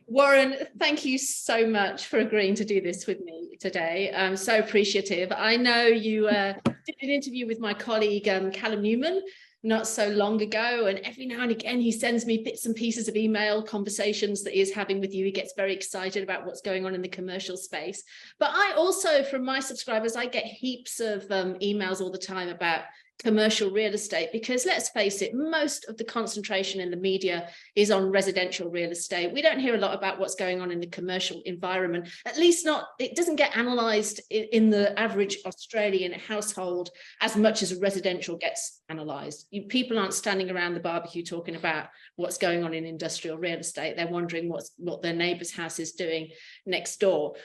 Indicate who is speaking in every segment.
Speaker 1: Warren, thank you so much for agreeing to do this with me today. I'm so appreciative. I know you did an interview with my colleague, Callum Newman, not so long ago, and every now and again he sends me bits and pieces of email conversations that he's having with you. He gets very excited about what's going on in the commercial space. But I also, from my subscribers, I get heaps of emails all the time about commercial real estate, because let's face it, most of the concentration in the media is on residential real estate. We don't hear a lot about what's going on in the commercial environment, at least not, it doesn't get analysed in the average Australian household as much as residential gets analysed. People aren't standing around the barbecue talking about what's going on in industrial real estate. They're wondering what their neighbour's house is doing next door.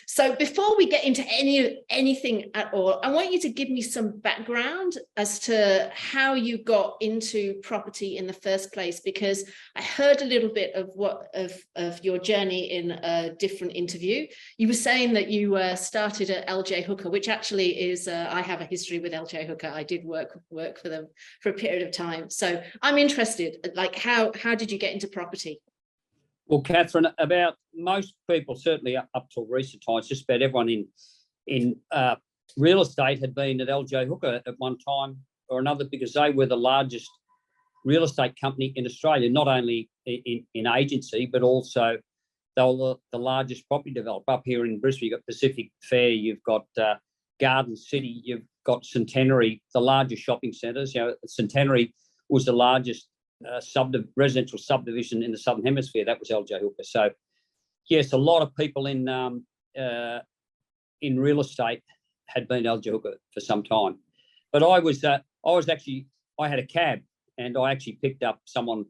Speaker 1: So before we get into anything at all, I want you to give me some background as to how you got into property in the first place, because I heard a little bit of your journey in a different interview. You were saying that you started at LJ Hooker, which actually is I have a history with LJ Hooker. I did work for them for a period of time, so I'm interested. Like, how did you get into property?
Speaker 2: Well, Catherine, about most people, certainly up till recent times, just about everyone in real estate had been at LJ Hooker at one time or another, because they were the largest real estate company in Australia, not only in agency, but also they were the largest property developer. Up here in Brisbane, you've got Pacific Fair, you've got Garden City, you've got Centenary, the largest shopping centres. You know, Centenary was the largest residential subdivision in the Southern Hemisphere. That was LJ Hooker. So, yes, a lot of people in real estate had been LJ Hooker for some time. But I had a cab, and I actually picked up someone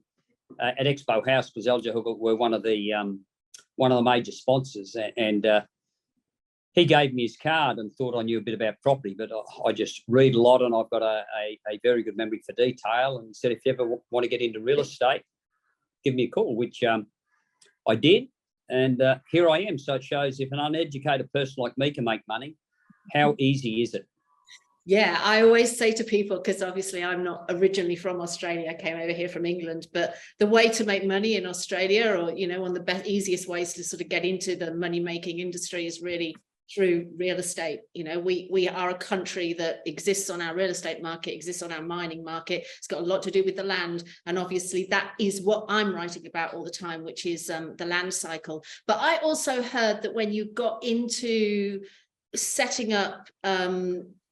Speaker 2: at Expo House, because LJ Hooker were one of the major sponsors, and he gave me his card and thought I knew a bit about property, but I just read a lot, and I've got a very good memory for detail, and he said, if you ever want to get into real estate, give me a call, which I did, and here I am. So it shows if an uneducated person like me can make money, how easy is it?
Speaker 1: Yeah, I always say to people, because obviously I'm not originally from Australia, I came over here from England, but the way to make money in Australia, or, you know, one of the easiest ways to sort of get into the money-making industry is really through real estate. You know, we are a country that exists on our real estate market, exists on our mining market. It's got a lot to do with the land, and obviously that is what I'm writing about all the time, which is the land cycle. But I also heard that when you got into setting up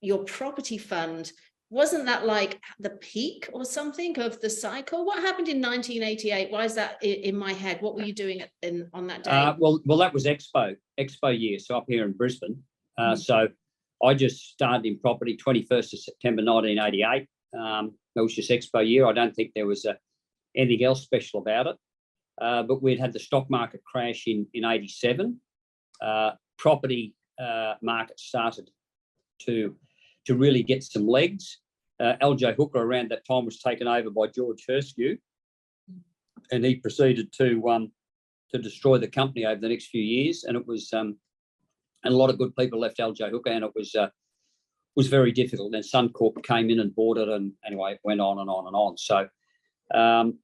Speaker 1: your property fund, wasn't that like the peak or something of the cycle? What happened in 1988? Why is that in my head? What were you doing on that day?
Speaker 2: Well, that was Expo year, so up here in Brisbane. So I just started in property 21st of September 1988. That was just Expo year. I don't think there was anything else special about it. But we'd had the stock market crash in 87. Property market started to really get some legs. LJ Hooker around that time was taken over by George Herskew, and he proceeded to destroy the company over the next few years. And it was and a lot of good people left LJ Hooker, and it was very difficult. And Suncorp came in and bought it, and anyway, it went on and on and on. So,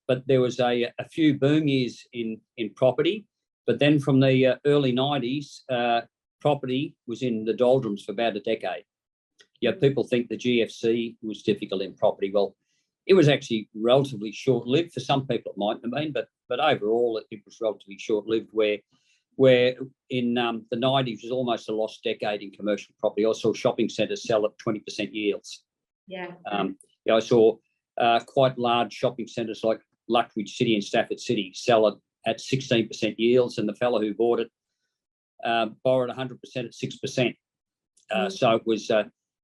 Speaker 2: but there was a few boom years in property, but then from the early 90s, property was in the doldrums for about a decade. Yeah, people think the GFC was difficult in property. Well, it was actually relatively short-lived. For some people, it might have been, but overall, it was relatively short-lived. Where in the 90s was almost a lost decade in commercial property. I saw shopping centres sell at 20% yields.
Speaker 1: Yeah.
Speaker 2: I saw quite large shopping centres like Luckridge City and Stafford City sell at 16% yields, and the fellow who bought it borrowed 100% at 6%. So it was.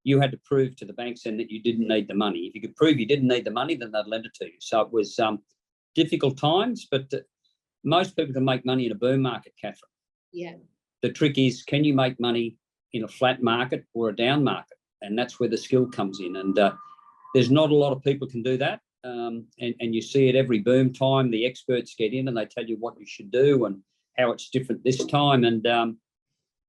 Speaker 2: You had to prove to the banks then that you didn't need the money. If you could prove you didn't need the money, then they'd lend it to you. So it was difficult times, but most people can make money in a boom market, Catherine.
Speaker 1: Yeah.
Speaker 2: The trick is, can you make money in a flat market or a down market? And that's where the skill comes in. And there's not a lot of people can do that. And you see it every boom time. The experts get in and they tell you what you should do and how it's different this time. And,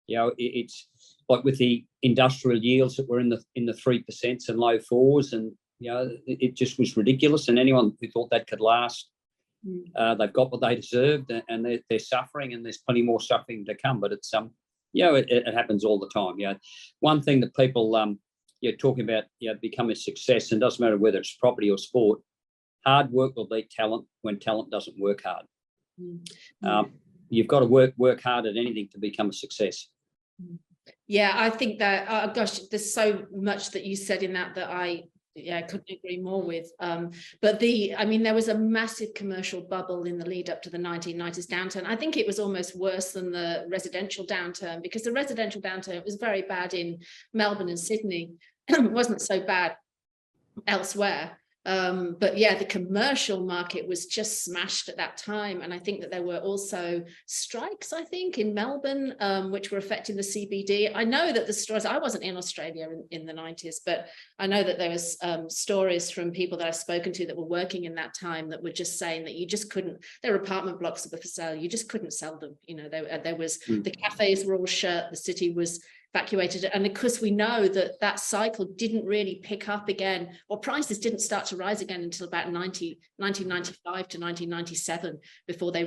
Speaker 2: it's like with the industrial yields that were in the 3% and low 4s, and it just was ridiculous. And anyone who thought that could last They've got what they deserved, and they're suffering, and there's plenty more suffering to come. But it's it happens all the time. One thing that people talking about becoming a success, and doesn't matter whether it's property or sport, hard work will beat talent when talent doesn't work hard. You've got to work hard at anything to become a success.
Speaker 1: Yeah, I think that, gosh, there's so much that you said in that I couldn't agree more with. But there was a massive commercial bubble in the lead up to the 1990s downturn. I think it was almost worse than the residential downturn, because the residential downturn was very bad in Melbourne and Sydney. It wasn't so bad elsewhere. But yeah, the commercial market was just smashed at that time. And I think that there were also strikes, I think, in Melbourne, which were affecting the CBD. I know that the stories, I wasn't in Australia in the 90s, but I know that there was stories from people that I've spoken to that were working in that time that were just saying that you just couldn't, there were apartment blocks that were for sale, you just couldn't sell them. There was, the cafes were all shut, the city was evacuated, and of course we know that cycle didn't really pick up again, or prices didn't start to rise again until about 1995 to 1997 before we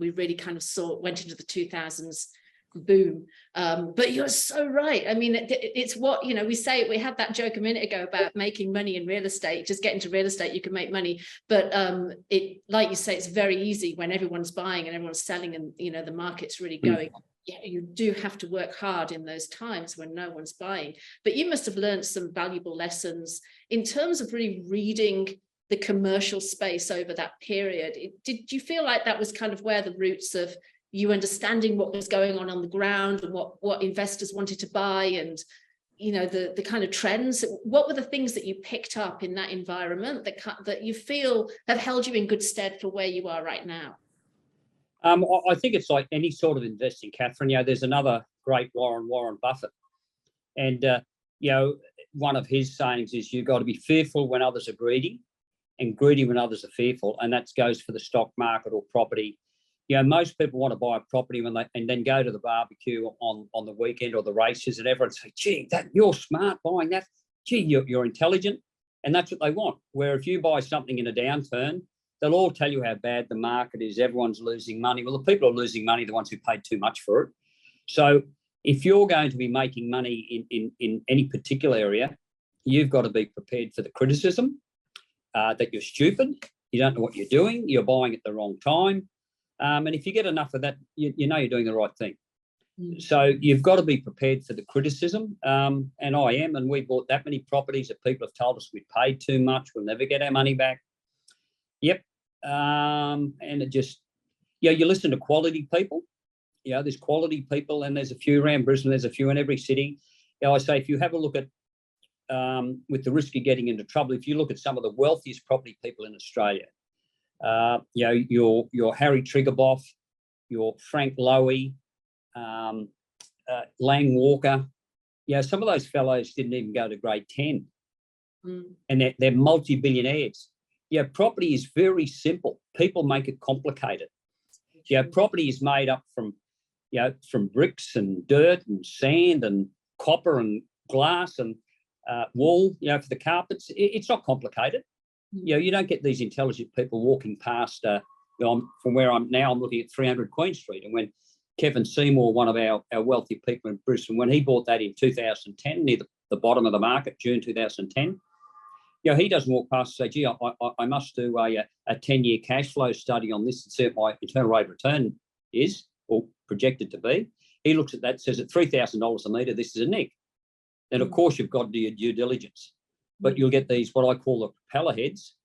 Speaker 1: really kind of went into the 2000s boom. But you're so right. I mean, it's what we say. We had that joke a minute ago about making money in real estate. Just get into real estate, you can make money, but it, like you say, it's very easy when everyone's buying and everyone's selling, and the market's really going. Yeah, you do have to work hard in those times when no one's buying. But you must have learned some valuable lessons in terms of really reading the commercial space over that period. Did you feel like that was kind of where the roots of you understanding what was going on the ground, and what investors wanted to buy, and the kind of trends? What were the things that you picked up in that environment that you feel have held you in good stead for where you are right now?
Speaker 2: I think it's like any sort of investing, Catherine. There's another great Warren Buffett, and one of his sayings is you've got to be fearful when others are greedy, and greedy when others are fearful, and that goes for the stock market or property. Most people want to buy a property and then go to the barbecue on the weekend or the races, and everyone say, "Gee, you're smart buying that. Gee, you're intelligent," and that's what they want. Where if you buy something in a downturn, they'll all tell you how bad the market is. Everyone's losing money. Well, the people who are losing money are the ones who paid too much for it. So if you're going to be making money in any particular area, you've got to be prepared for the criticism, that you're stupid, you don't know what you're doing, you're buying at the wrong time. And if you get enough of that, you know you're doing the right thing. So you've got to be prepared for the criticism. And I am. And we bought that many properties that people have told us we paid too much, we'll never get our money back. Yep. And it just, you listen to quality people. There's quality people, and there's a few around Brisbane, there's a few in every city. I say, if you have a look at, with the risk of getting into trouble, if you look at some of the wealthiest property people in Australia, your Harry Triggerboff, your Frank Lowy, Lang Walker, some of those fellows didn't even go to grade 10, and they're multi-billionaires. Property is very simple. People make it complicated. Property is made up from bricks and dirt and sand and copper and glass and wool, for the carpets. It's not complicated. You don't get these intelligent people walking past. From where I'm now, I'm looking at 300 Queen Street. And when Kevin Seymour, one of our wealthy people in Brisbane, when he bought that in 2010, near the bottom of the market, June 2010, he doesn't walk past and say, "Gee, I must do a 10-year cash flow study on this and see what my internal rate of return is, or projected to be." He looks at that, says at $3,000 a metre, this is a nick. Then, of course, you've got to do your due diligence. But you'll get these, what I call the propeller heads.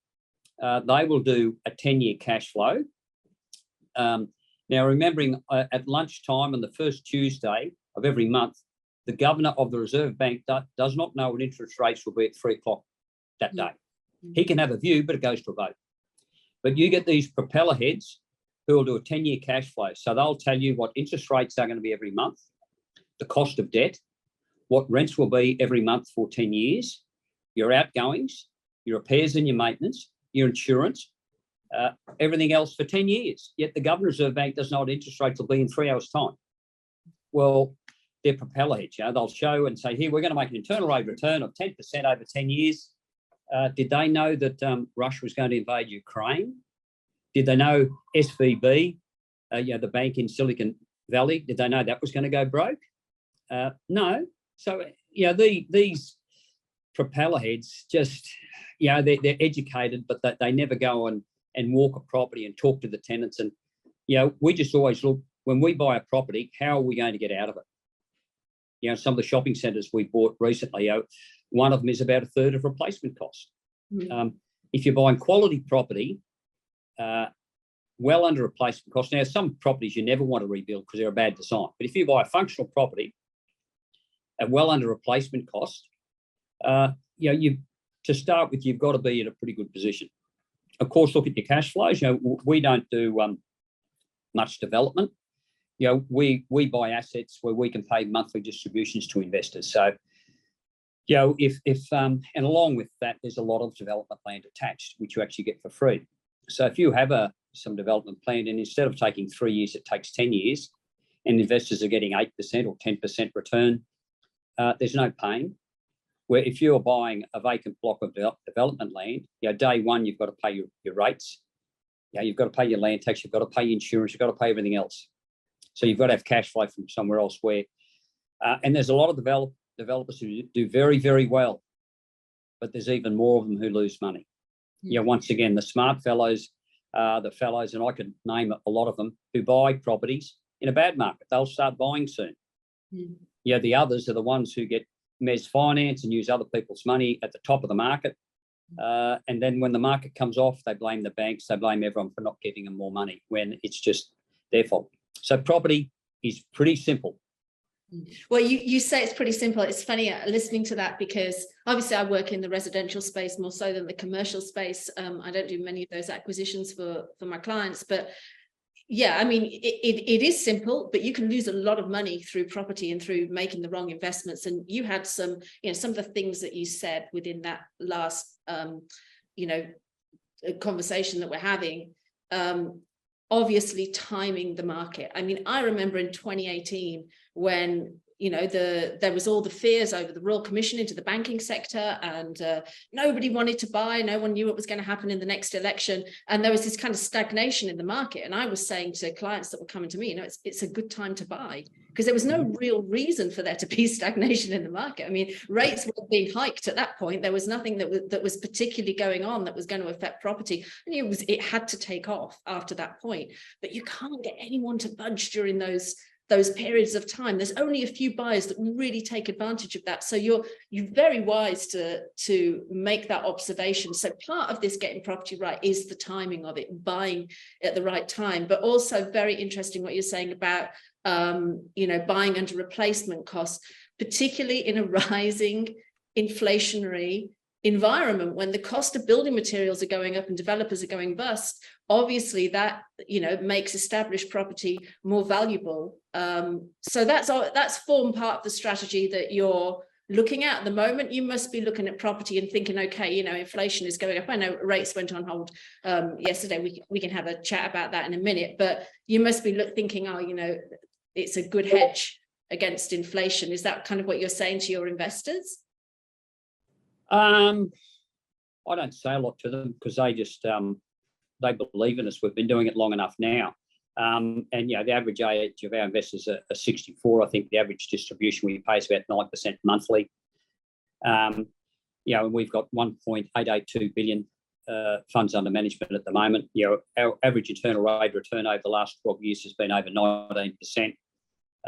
Speaker 2: They will do a 10-year cash flow. Now, remembering at lunchtime on the first Tuesday of every month, the governor of the Reserve Bank does not know what interest rates will be at 3 o'clock that day. He can have a view, but it goes to a vote. But you get these propeller heads who will do a 10-year cash flow. So they'll tell you what interest rates are going to be every month, the cost of debt, what rents will be every month for 10 years, your outgoings, your repairs and your maintenance, your insurance, everything else for 10 years. Yet the Governor Reserve Bank doesn't know what interest rates will be in 3 hours' time. Well, they're propeller heads. They'll show and say, here, we're going to make an internal rate of return of 10% over 10 years. Did they know that Russia was going to invade Ukraine? Did they know SVB, the bank in Silicon Valley, did they know that was going to go broke? No. So, these propeller heads just, they're educated, but they never go and walk a property and talk to the tenants. And, we just always look, when we buy a property, how are we going to get out of it? Some of the shopping centres we bought recently, one of them is about a third of replacement cost. If you're buying quality property, well under replacement cost. Now, some properties you never want to rebuild because they're a bad design. But if you buy a functional property at well under replacement cost, to start with, you've got to be in a pretty good position. Of course, look at your cash flows. We don't do much development. We buy assets where we can pay monthly distributions to investors. So, and along with that, there's a lot of development land attached, which you actually get for free. So if you have some development plan, and instead of taking 3 years, it takes 10 years, and investors are getting 8% or 10% return, there's no pain. Where if you're buying a vacant block of development land, day one, you've got to pay your rates. You've got to pay your land tax, you've got to pay insurance, you've got to pay everything else. So you've got to have cash flow from somewhere else and there's a lot of developers who do very, very well, but there's even more of them who lose money. Once again, the smart fellows, and I could name a lot of them, who buy properties in a bad market. They'll start buying soon. The others are the ones who get mezz finance and use other people's money at the top of the market. And then when the market comes off, they blame the banks, they blame everyone for not giving them more money when it's just their fault. So property is pretty simple.
Speaker 1: Well, you say it's pretty simple. It's funny listening to that, because obviously I work in the residential space more so than the commercial space. I don't do many of those acquisitions for my clients, but yeah, I mean, it is simple, but you can lose a lot of money through property and through making the wrong investments. And you had some of the things that you said within that last, conversation that we're having, obviously timing the market. I mean, I remember in 2018 when there was all the fears over the Royal Commission into the banking sector, and nobody wanted to buy. No one knew what was going to happen in the next election, and there was this kind of stagnation in the market. And I was saying to clients that were coming to me, it's a good time to buy, because there was no real reason for there to be stagnation in the market. I mean, rates were being hiked at that point. There was nothing that was particularly going on that was going to affect property, and it had to take off after that point. But you can't get anyone to budge during those periods of time. There's only a few buyers that really take advantage of that. So you're very wise to make that observation. So part of this getting property right is the timing of it, buying at the right time, but also very interesting what you're saying about buying under replacement costs, particularly in a rising inflationary environment when the cost of building materials are going up and developers are going bust. Obviously that makes established property more valuable. So that's formed part of the strategy that you're looking at the moment. You must be looking at property and thinking, okay, inflation is going up. I know rates went on hold yesterday. We can have a chat about that in a minute, but you must be thinking, it's a good hedge against inflation. Is that kind of what you're saying to your investors?
Speaker 2: I don't say a lot to them because they just they believe in us. We've been doing it long enough now, and the average age of our investors are 64. I think the average distribution we pay is about 9% monthly. And we've got 1.882 billion funds under management at the moment. Our average internal rate of return over the last 12 years has been over 19%.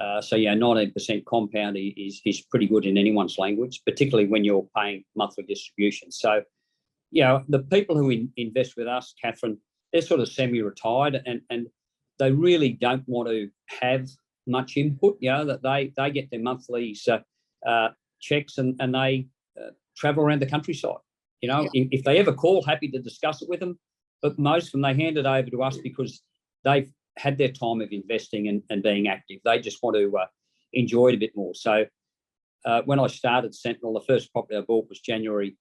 Speaker 2: 19% compound is pretty good in anyone's language, particularly when you're paying monthly distributions. So, the people who invest with us, Catherine, they're sort of semi-retired and they really don't want to have much input. That they get their monthly checks and they travel around the countryside. If they ever call, happy to discuss it with them. But most of them, they hand it over to us because they've had their time of investing and being active. They just want to enjoy it a bit more. So when I started Sentinel, the first property I bought was January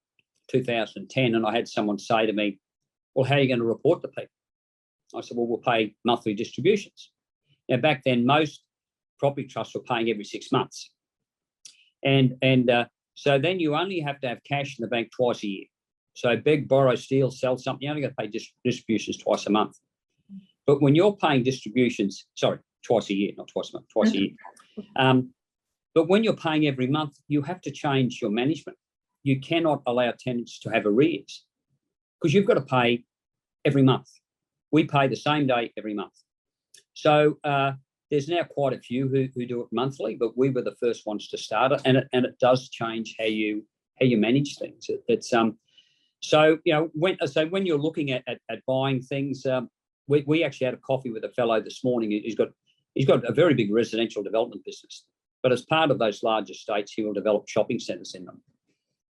Speaker 2: 2010, and I had someone say to me, well, how are you going to report to people? I said, well, we'll pay monthly distributions. Now, back then, most property trusts were paying every 6 months. And so then you only have to have cash in the bank twice a year. So beg, borrow, steal, sell something, you only got to pay distributions twice a month. But when you're paying distributions, sorry, twice a year, not twice a month, twice a year. But when you're paying every month, you have to change your management. You cannot allow tenants to have arrears because you've got to pay every month. We pay the same day every month. So there's now quite a few who do it monthly, but we were the first ones to start it, and it does change how you manage things. It's so when you're looking at buying things, we actually had a coffee with a fellow this morning. He's got a very big residential development business, but as part of those large estates, he will develop shopping centres in them.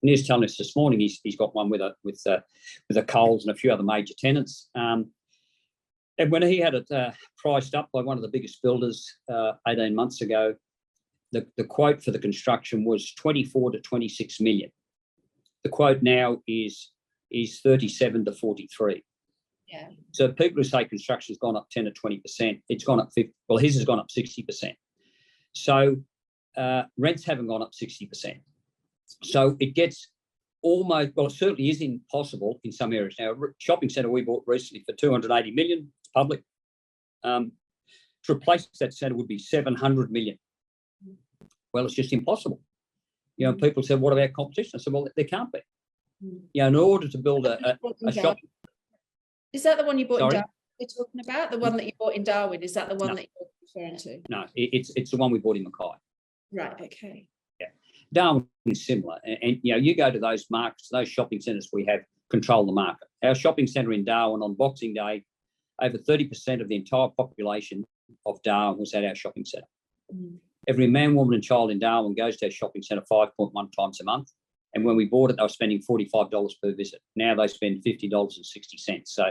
Speaker 2: And he was telling us this morning he's got one with a Coles and a few other major tenants. And when he had it priced up by one of the biggest builders 18 months ago, the quote for the construction was 24 to 26 million. The quote now is 37 to 43.
Speaker 1: Yeah.
Speaker 2: So people who say construction's gone up 10 or 20%, it's gone up 50. Well, his has gone up 60%. So rents haven't gone up 60%. So it gets almost, well, it certainly is impossible in some areas. Now, a shopping centre we bought recently for 280 million, it's public. To replace that centre would be 700 million. Well, it's just impossible. You know, people said, what about competition? I said, well, there can't be. You know, in order to build a shop.
Speaker 1: Is that the one you bought
Speaker 2: Sorry?
Speaker 1: in Darwin you're talking about? The one that you bought in Darwin? Is that the one that you're referring to?
Speaker 2: No, it's the one we bought in Mackay.
Speaker 1: Right, okay.
Speaker 2: Yeah. Darwin is similar. And you know, you go to those markets, those shopping centres, we have control the market. Our shopping centre in Darwin on Boxing Day, over 30% of the entire population of Darwin was at our shopping centre. Every man, woman and child in Darwin goes to our shopping centre 5.1 times a month. And when we bought it, they were spending $45 per visit. Now they spend $50.60. So,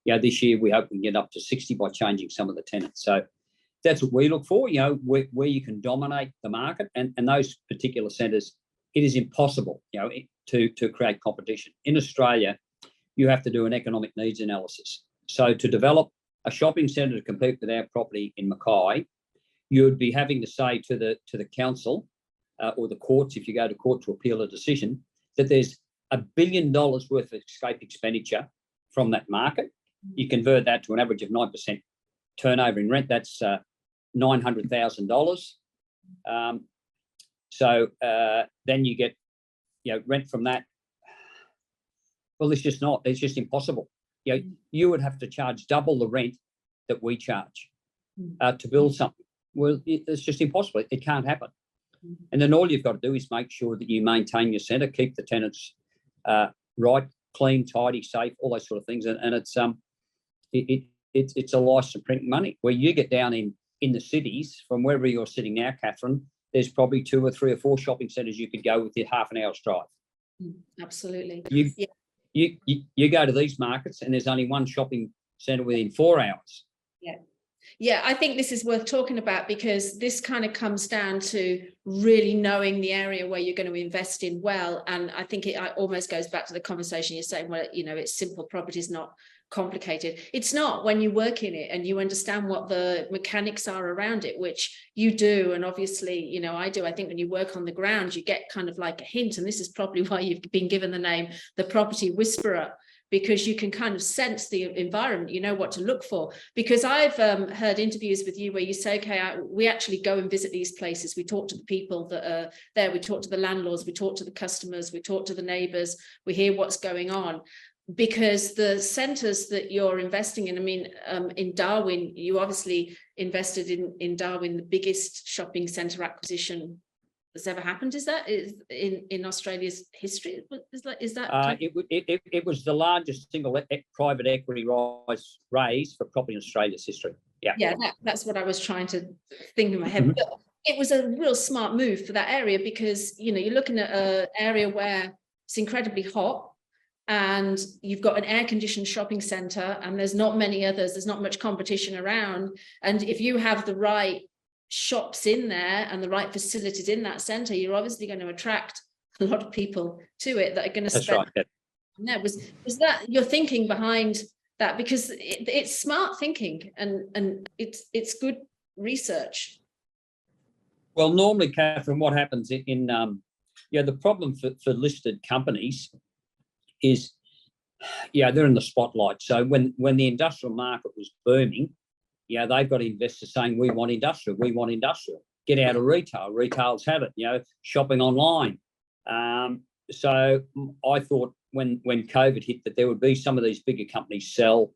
Speaker 2: you know, this year we hope we can get up to 60 by changing some of the tenants. So that's what we look for, you know, where you can dominate the market. And those particular centres, it is impossible, you know, to create competition. In Australia, you have to do an economic needs analysis. So to develop a shopping centre to compete with our property in Mackay, you would be having to say to the council or the courts, if you go to court to appeal a decision, that there's $1 billion worth of escape expenditure from that market. You convert that to an average of 9% turnover in rent. That's $900,000. So then you get, you know, rent from that. Well, it's just impossible. You know, you would have to charge double the rent that we charge to build something. Well, it's just impossible. It can't happen. And then all you've got to do is make sure that you maintain your centre, keep the tenants right, clean, tidy, safe, all those sort of things. And it's a license to print money. Where you get down in the cities, from wherever you're sitting now, Catherine, there's probably 2 or 3 or 4 shopping centres you could go with your half an hour's drive.
Speaker 1: Absolutely.
Speaker 2: You go to these markets and there's only one shopping centre within 4 hours.
Speaker 1: Yeah. Yeah, I think this is worth talking about because this kind of comes down to really knowing the area where you're going to invest in well. And I think it almost goes back to the conversation you're saying, well, you know, it's simple, property is not complicated. It's not when you work in it and you understand what the mechanics are around it, which you do. And obviously, you know, I do. I think when you work on the ground, you get kind of like a hint. And this is probably why you've been given the name, the property whisperer, because you can kind of sense the environment, you know what to look for. Because I've heard interviews with you where you say, okay, we actually go and visit these places. We talk to the people that are there. We talk to the landlords. We talk to the customers. We talk to the neighbours. We hear what's going on. Because the centres that you're investing in, I mean, in Darwin, you obviously invested in Darwin, the biggest shopping centre acquisition that's ever happened. Is that in Australia's history? Is that?
Speaker 2: It was the largest single private equity raise for property in Australia's history. Yeah.
Speaker 1: Yeah, that's what I was trying to think in my head. But it was a real smart move for that area because, you know, you're looking at an area where it's incredibly hot and you've got an air-conditioned shopping centre and there's not many others. There's not much competition around. And if you have the right shops in there and the right facilities in that centre, you're obviously going to attract a lot of people to it that are going to spend.
Speaker 2: That's right.
Speaker 1: Yeah. Was that your thinking behind that? Because it's smart thinking and it's good research.
Speaker 2: Well, normally, Catherine, what happens in the problem for listed companies is Yeah, they're in the spotlight. So when the industrial market was booming, yeah, they've got investors saying, we want industrial, we want industrial. Get out of retail. Retail's have it, shopping online. So I thought when COVID hit that there would be some of these bigger companies sell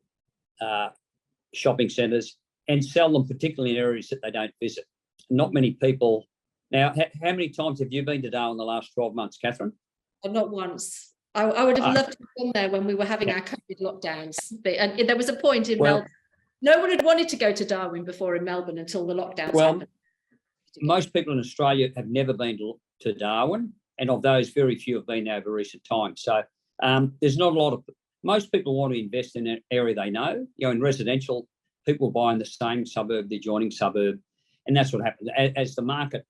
Speaker 2: shopping centres and sell them particularly in areas that they don't visit. Not many people. Now, how many times have you been to Darwin in the last 12 months, Catherine?
Speaker 1: Not once. I would have loved to have gone there when we were having our COVID lockdowns. And there was a point in Melbourne. No one had wanted to go to Darwin before in Melbourne until the lockdowns happened.
Speaker 2: Most people in Australia have never been to Darwin, and of those, very few have been there over recent times. So there's not a lot of. Most people want to invest in an area they know. In residential, people buy in the same suburb, the adjoining suburb, and that's what happens as the market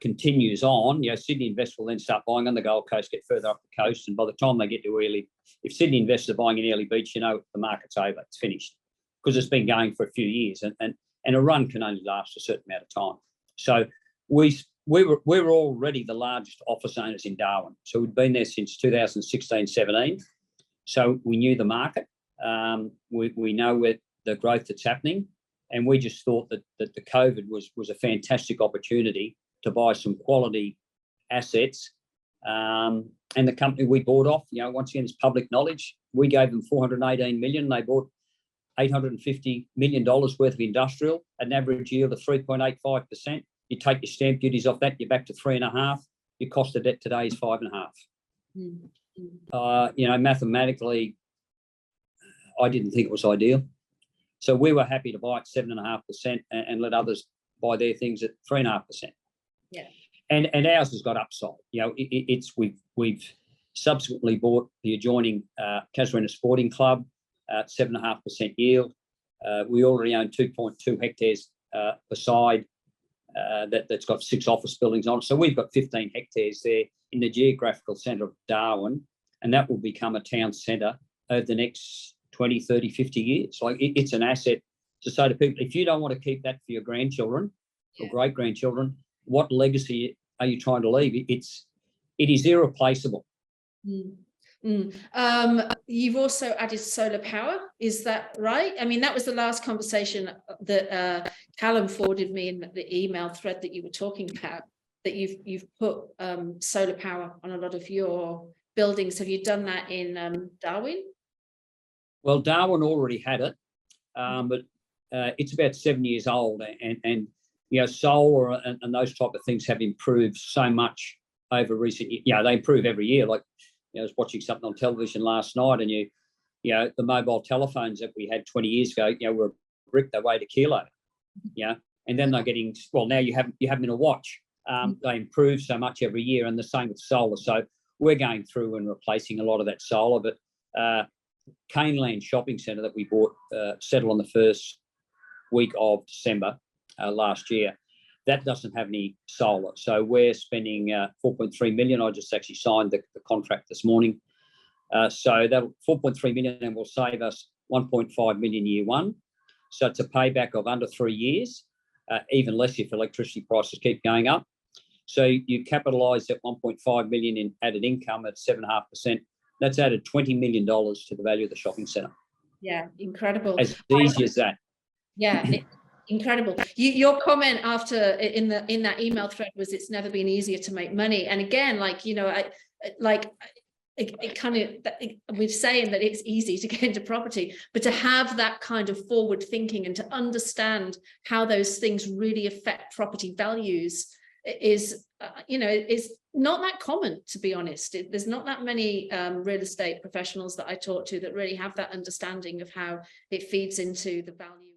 Speaker 2: continues on. Sydney investors will then start buying on the Gold Coast, get further up the coast, and by the time they get to Early, if Sydney investors are buying in Early Beach, the market's over, it's finished, because it's been going for a few years, and a run can only last a certain amount of time. So we were already the largest office owners in Darwin. So we'd been there since 2016-17. So we knew the market. We know where the growth that's happening, and we just thought that the COVID was a fantastic opportunity to buy some quality assets. And the company we bought off, once again, it's public knowledge. We gave them $418 million. They bought $850 million worth of industrial at an average yield of 3.85%. You take your stamp duties off that, you're back to 3.5%. Your cost of debt today is 5.5%. Mathematically, I didn't think it was ideal. So we were happy to buy at 7.5% and let others buy their things at 3.5%.
Speaker 1: Yeah.
Speaker 2: And ours has got upside. We've subsequently bought the adjoining Casuarina Sporting Club at 7.5% yield. We already own 2.2 hectares beside that's got 6 office buildings on it. So we've got 15 hectares there in the geographical centre of Darwin, and that will become a town centre over the next 20, 30, 50 years. It's an asset to say to people, if you don't want to keep that for your grandchildren or great-grandchildren, what legacy are you trying to leave? It is irreplaceable.
Speaker 1: You've also added solar power, is that right? I mean, that was the last conversation that Callum forwarded me in the email thread that you were talking about, that you've put solar power on a lot of your buildings. Have you done that in Darwin?
Speaker 2: Well, Darwin already had it, but it's about 7 years old, and solar and those type of things have improved so much over recent years. They improve every year. I was watching something on television last night, and the mobile telephones that we had 20 years ago, were a brick, they weighed a kilo. And then they're getting, now you have them in a watch. They improve so much every year, and the same with solar. So we're going through and replacing a lot of that solar. But Caneland Shopping Centre that we bought settled on the first week of December last year. That doesn't have any solar. So we're spending $4.3 million. I just actually signed the contract this morning. So that $4.3 million will save us $1.5 million year one. So it's a payback of under 3 years, even less if electricity prices keep going up. So you capitalise that $1.5 million in added income at 7.5%. That's added $20 million to the value of the shopping centre.
Speaker 1: Yeah, incredible.
Speaker 2: As easy as that.
Speaker 1: Yeah. Incredible. Your comment after in that email thread was, it's never been easier to make money. And again, we're saying that it's easy to get into property, but to have that kind of forward thinking and to understand how those things really affect property values is not that common, to be honest. There's not that many real estate professionals that I talk to that really have that understanding of how it feeds into the value.